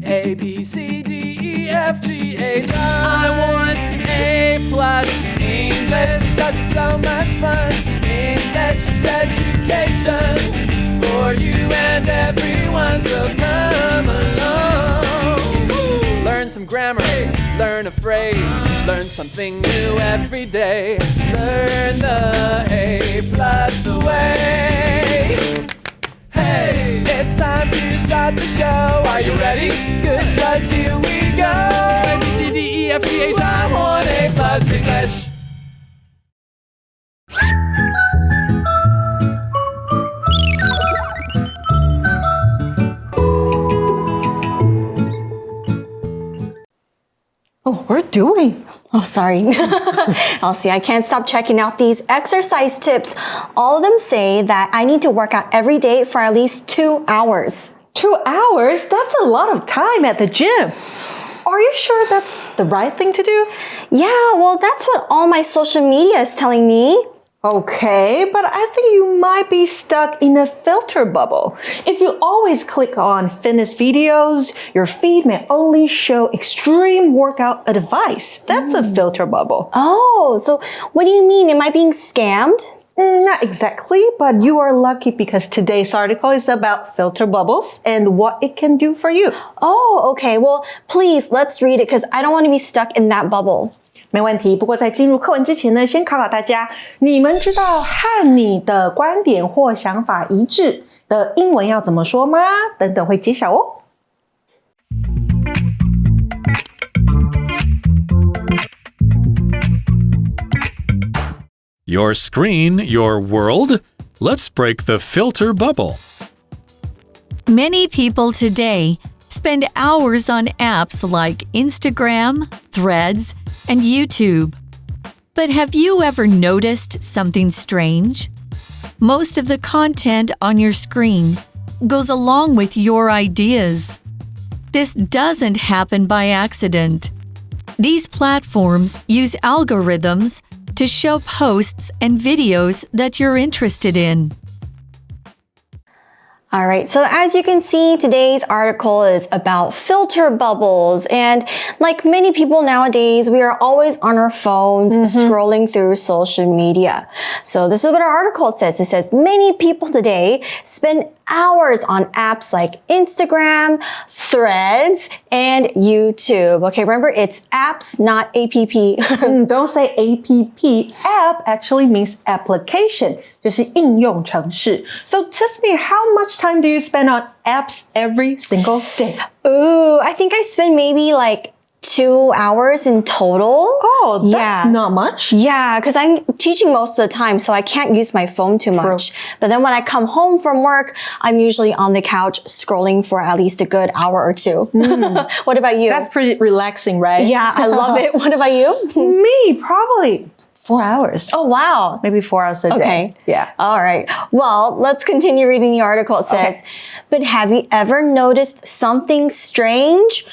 A, B, C, D, E, F, G, H, I want A plus English. That's so much fun. English education for you and everyone, so come along. Learn some grammar, learn a phrase, learn something new every day. Learn the A plus way. Hey, it's time to start the show. Are you ready? Good, 'cause here we go. A, B, C, D, E, F, G, H, I want A plus English. Oh, we're doing. Oh, sorry. Elsie, I can't stop checking out these exercise tips. All of them say that I need to work out every day for at least 2 hours. 2 hours? That's a lot of time at the gym. Are you sure that's the right thing to do? Yeah, well, that's what all my social media is telling me. Okay, but I think you might be stuck in a filter bubble. If you always click on fitness videos, your feed may only show extreme workout advice. That's a filter bubble. Oh, so what do you mean? Am I being scammed? Not exactly, but you are lucky because today's article is about filter bubbles and what it can do for you. Oh, okay. Well, please, let's read it because I don't want to be stuck in that bubble. 没问题，不过在进入课文之前呢，先考考大家，你们知道和你的观点或想法一致的英文要怎么说吗？等等会揭晓哦。Your screen, your world. Let's break the filter bubble. Many people today spend hours on apps like Instagram, Threads, and YouTube. But have you ever noticed something strange? Most of the content on your screen goes along with your ideas. This doesn't happen by accident. These platforms use algorithms to show posts and videos that you're interested in. All right, so as you can see, today's article is about filter bubbles. And like many people nowadays, we are always on our phones scrolling through social media. So this is what our article says. It says, many people today spend hours on apps like Instagram, Threads, and YouTube. Okay, remember, it's apps, not app. Don't say app. App actually means application, 就是应用程式. So Tiffany, how much time do you spend on apps every single day? Ooh, I think I spend maybe like 2 hours in total. Oh, that's not much. Yeah, because I'm teaching most of the time, so I can't use my phone too much. But then when I come home from work, I'm usually on the couch scrolling for at least a good hour or two. What about you? That's pretty relaxing, right? Yeah, I love it. What about you? Me, probably 4 hours. Oh, wow. Maybe 4 hours a day. Okay. Yeah. All right. Well, let's continue reading the article. It says, but have you ever noticed something strange?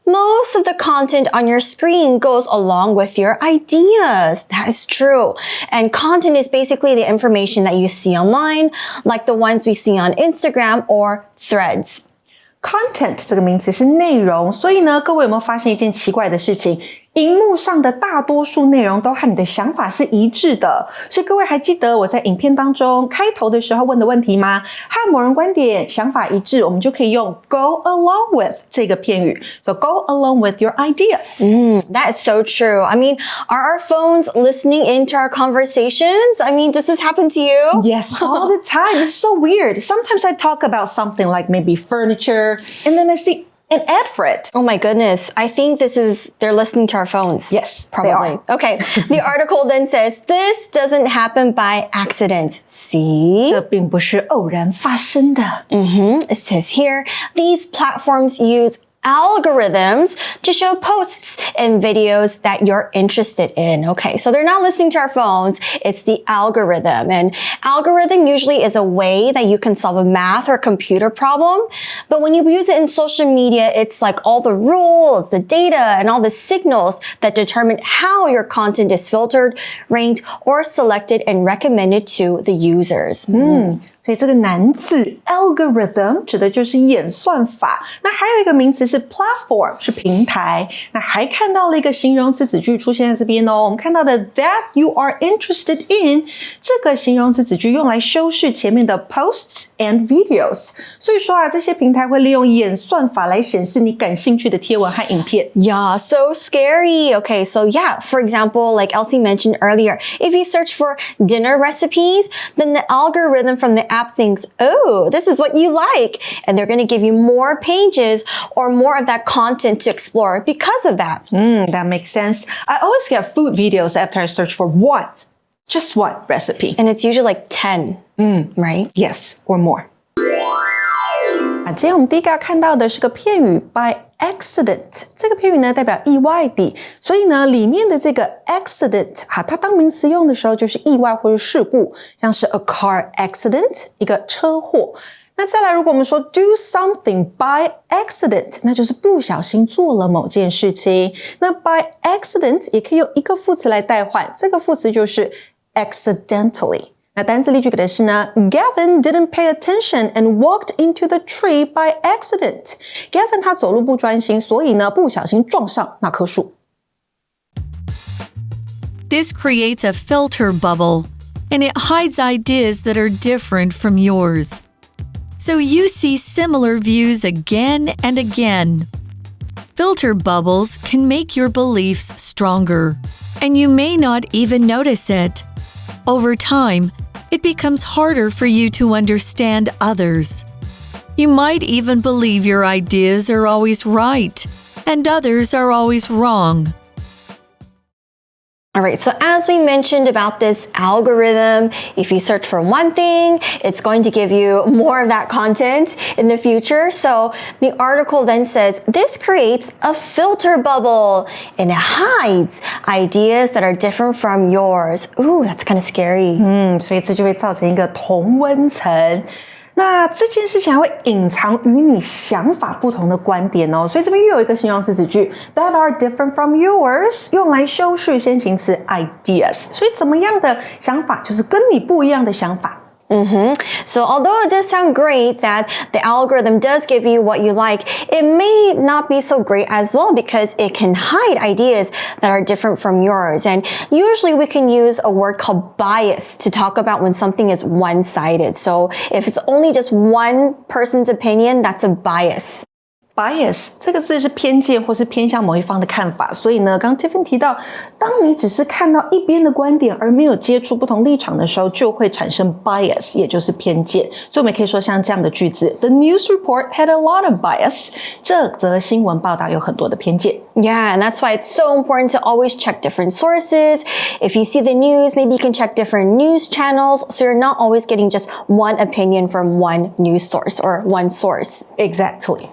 Most of the content on your screen goes along with your ideas. That is true. And content is basically the information that you see online, like the ones we see on Instagram or Threads. Content 这个名词是内容，所以呢，各位有没有发现一件奇怪的事情？荧幕上的大多数内容都和你的想法是一致的，所以各位还记得我在影片当中开头的时候问的问题吗？和某人观点、想法一致，我们就可以用 go along with 这个片语。So go along with your ideas. That is so true. I mean, are our phones listening into our conversations? I mean, does this happen to you? Yes, all the time. It's so weird. Sometimes I talk about something like maybe furniture, and then I see an ad for it. Oh my goodness. I think they're listening to our phones. Yes, probably. Okay. The article then says, this doesn't happen by accident. See? 这并不是偶然发生的。It says here, these platforms use algorithms to show posts and videos that you're interested in. Okay, so they're not listening to our phones. It's the algorithm. And algorithm usually is a way that you can solve a math or computer problem. But when you use it in social media, it's like all the rules, the data, and all the signals that determine how your content is filtered, ranked, or selected and recommended to the users. 所以这个难字 algorithm 指的就是演算法。那还有一个名词是是 platform 是平台，那还看到了一个形容词子句出现在这边哦。我们看到的 that you are interested in 这个形容词子句用来修饰前面的 posts and videos， 所以说啊，这些平台会利用演算法来显示你感兴趣的贴文和影片。Yeah, so scary. Okay, so yeah, for example, like Elsie mentioned earlier, if you search for dinner recipes, then the algorithm from the app thinks, oh, this is what you like. And they're going to give you more pages or more of that content to explore because of that. That makes sense. I always get food videos after I search for just one recipe. And it's usually like 10, right? Yes, or more. 今天我们第一个要看到的是个片语 by accident， 这个片语呢代表意外的，所以呢里面的这个 accident 它当名词用的时候就是意外或是事故，像是 a car accident 一个车祸。那再来如果我们说 do something by accident， 那就是不小心做了某件事情。那 by accident 也可以用一个副词来代换，这个副词就是 accidentally。那单字例句给的是呢 Gavin didn't pay attention and walked into the tree by accident. Gavin 他走路不专心，所以呢不小心撞上那棵树。This creates a filter bubble, and it hides ideas that are different from yours. So you see similar views again and again. Filter bubbles can make your beliefs stronger, and you may not even notice it. Over time, it becomes harder for you to understand others. You might even believe your ideas are always right, and others are always wrong. All right, so as we mentioned about this algorithm, if you search for one thing, it's going to give you more of that content in the future. So the article then says, this creates a filter bubble and it hides ideas that are different from yours. Ooh, that's kind of scary. 所以这就会造成一个同温层。那这件事情还会隐藏与你想法不同的观点哦，所以这边又有一个形容词子句 that are different from yours 用来修饰先行词 ideas， 所以怎么样的想法就是跟你不一样的想法。So although it does sound great that the algorithm does give you what you like, it may not be so great as well because it can hide ideas that are different from yours. And usually we can use a word called bias to talk about when something is one-sided. So if it's only just one person's opinion, that's a bias. Bias 这个字是偏见或是偏向某一方的看法，所以呢，刚 Tiffany 提到，当你只是看到一边的观点而没有接触不同立场的时候，就会产生 bias， 也就是偏见。所以我们可以说像这样的句子 ：The news report had a lot of bias。这则新闻报道有很多的偏见。Yeah, and that's why it's so important to always check different sources. If you see the news, maybe you can check different news channels so you're not always getting just one opinion from one news source or one source. Exactly.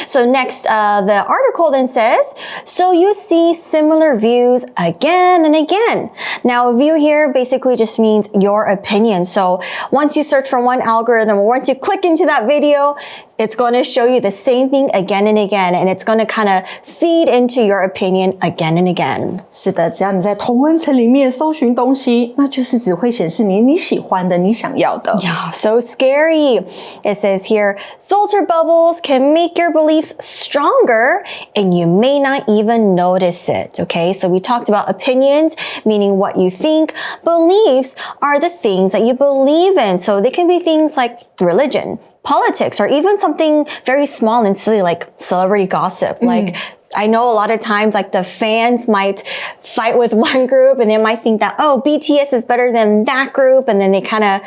So next, the article then says, so you see similar views again and again. Now, a view here basically just means your opinion. So once you search for one algorithm or once you click into that video, it's going to show you the same thing again and again, and it's going to kind of feed into your opinion again and again. 是的，只要你在同温层里面搜寻东西，那就是只会显示你喜欢的、你想要的。Yeah, so scary. It says here, filter bubbles can make your beliefs stronger, and you may not even notice it. Okay, so we talked about opinions, meaning what you think. Beliefs are the things that you believe in. So they can be things like religion, politics, or even something very small and silly like celebrity gossip. Like I know a lot of times like the fans might fight with one group and they might think that, oh, BTS is better than that group. And then they kind of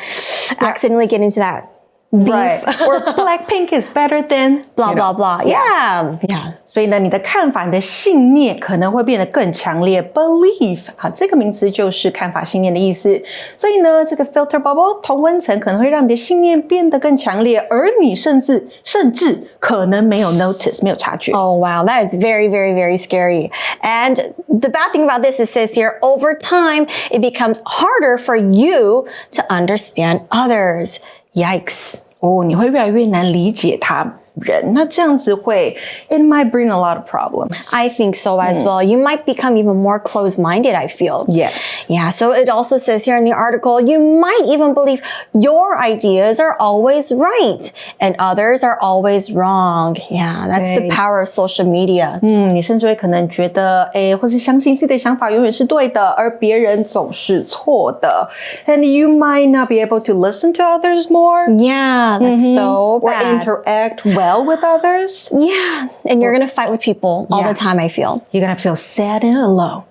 accidentally get into that beef. Right. Or Blackpink is better than blah, blah, blah. Yeah. Yeah. 所以呢，你的看法、你的信念可能会变得更强烈。Belief， 好，这个名词就是看法、信念的意思。所以呢，这个 filter bubble 同温层可能会让你的信念变得更强烈，而你甚至可能没有 notice， 没有察觉。Oh, wow. That is very, very, very scary. And the bad thing about this, it says here, over time, it becomes harder for you to understand others. Yikes. 哦，你会越来越难理解他人，那这样子会 it might bring a lot of problems. I think so as well. You might become even more close-minded, I feel. Yes. Yeah, so it also says here in the article, you might even believe your ideas are always right and others are always wrong. Yeah, that's the power of social media. 你甚至会可能觉得，或是相信自己的想法永远是对的，而别人总是错的。And you might not be able to listen to others more. Yeah, that's so Or bad. interact well with others. Yeah, and you're going to fight with people all the time, I feel. You're gonna feel sad and alone.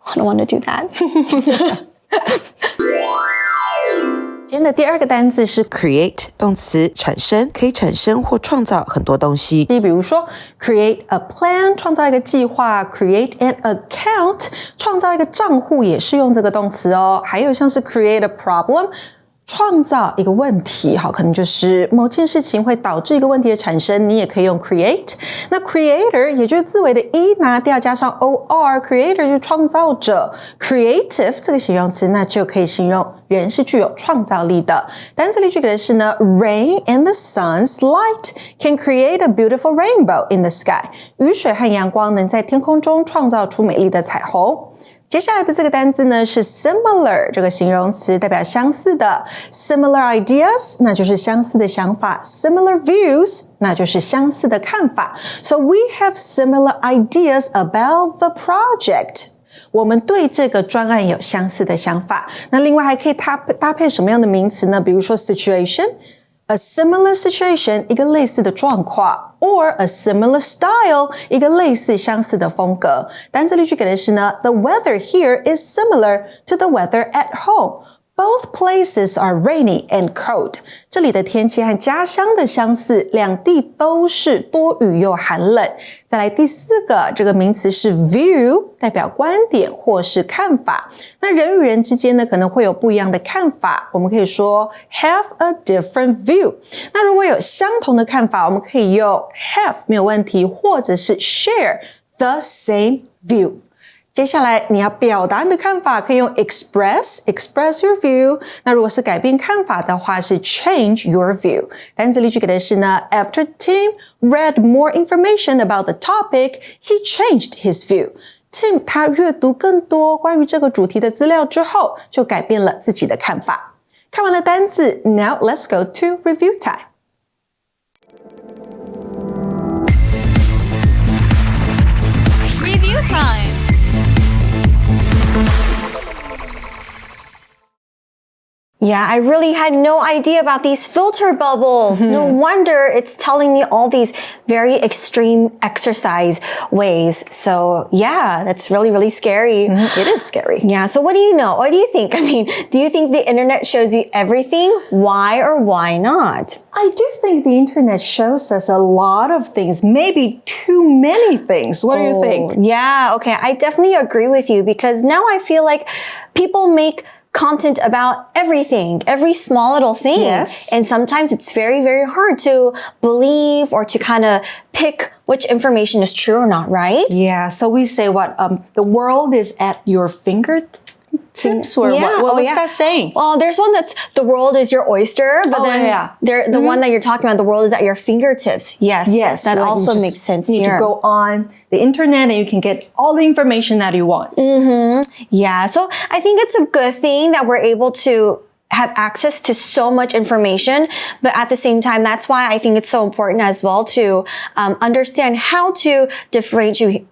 I don't want to do that. 今天的第二个单字是 create 动词，产生，可以产生或创造很多东西。比如说 create a plan 创造一个计划， create an account 创造一个账户也是用这个动词哦。还有像是 create a problem创造一个问题，好，可能就是某件事情会导致一个问题的产生，你也可以用 create。那 creator 也就是字尾的 e 拿掉，加上 or creator 就是创造者。creative 这个形容词，那就可以形容人是具有创造力的。单词例句给的是呢 ，Rain and the sun's light can create a beautiful rainbow in the sky。雨水和阳光能在天空中创造出美丽的彩虹。接下来的这个单字呢是 similar 这个形容词，代表相似的。similar ideas 那就是相似的想法， similar views 那就是相似的看法。So we have similar ideas about the project。我们对这个专案有相似的想法。那另外还可以搭配什么样的名词呢？比如说 situation。A similar situation 一个类似的状况 or a similar style 一个类似相似的风格。单词例句给的是呢 The weather here is similar to the weather at home. Both places are rainy and cold. 这里的天气和家乡的相似，两地都是多雨又寒冷。再来第四个，这个名词是 view， 代表观点或是看法。那人与人之间呢，可能会有不一样的看法，我们可以说 have a different view。那如果有相同的看法，我们可以用 have 没有问题，或者是 share the same view。接下来你要表达你的看法，可以用 express your view。那如果是改变看法的话，是 change your view。单词例句给的是呢 After Tim read more information about the topic, he changed his view. Tim 他阅读更多关于这个主题的资料之后，就改变了自己的看法。看完了单字 Now let's go to review time. Review time. Yeah, I really had no idea about these filter bubbles. No wonder it's telling me all these very extreme exercise ways. So yeah, that's really, really scary. It is scary. Yeah, so what do you know? What do you think? I mean, do you think the internet shows you everything? Why or why not? I do think the internet shows us a lot of things, maybe too many things. What do you think? Yeah, okay. I definitely agree with you because now I feel like people make content about everything, every small little thing. Yes. And sometimes it's very, very hard to believe or to kind of pick which information is true or not, right? Yeah, so we say what? The world is at your fingertips, or Yeah. what was yeah. that saying? Well, there's one that's the world is your oyster, but then the one that you're talking about, the world is at your fingertips. Yes. Yes, That like also you makes sense need here. to go on the internet and you can get all the information that you want. Yeah, so I think it's a good thing that we're able to have access to so much information, but at the same time, that's why I think it's so important as well to understand how to differentiate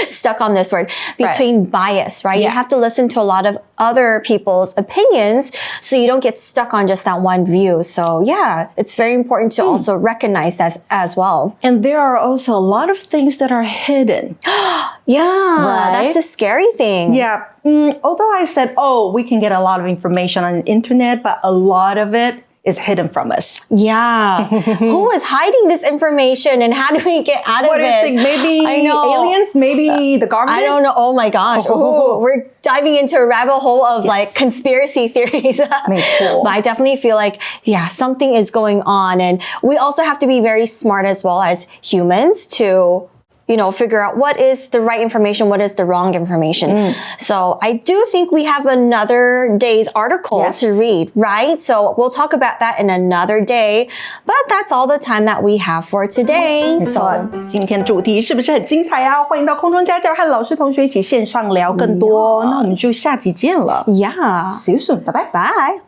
stuck on this word, between bias, right? You have to listen to a lot of other people's opinions so you don't get stuck on just that one view. So yeah, it's very important to also recognize that as well. And there are also a lot of things that are hidden. Yeah, that's a scary thing. Yeah. Although I said, we can get a lot of information on the internet, but a lot of it is hidden from us. Yeah. Who is hiding this information and how do we get out of it? What do you think? Maybe aliens? Maybe the government? I don't know. Oh my gosh. Ooh, we're diving into a rabbit hole of like conspiracy theories. But I definitely feel like, something is going on. And we also have to be very smart as well as humans to figure out what is the right information, what is the wrong information. So I do think we have another day's article to read, right? So we'll talk about that in another day. But that's all the time that we have for today. 没错，今天主题是不是很精彩啊？欢迎到空中家教和老师同学一起线上聊更多。那我们就下集见了。Yeah. See you soon. Bye bye. Bye.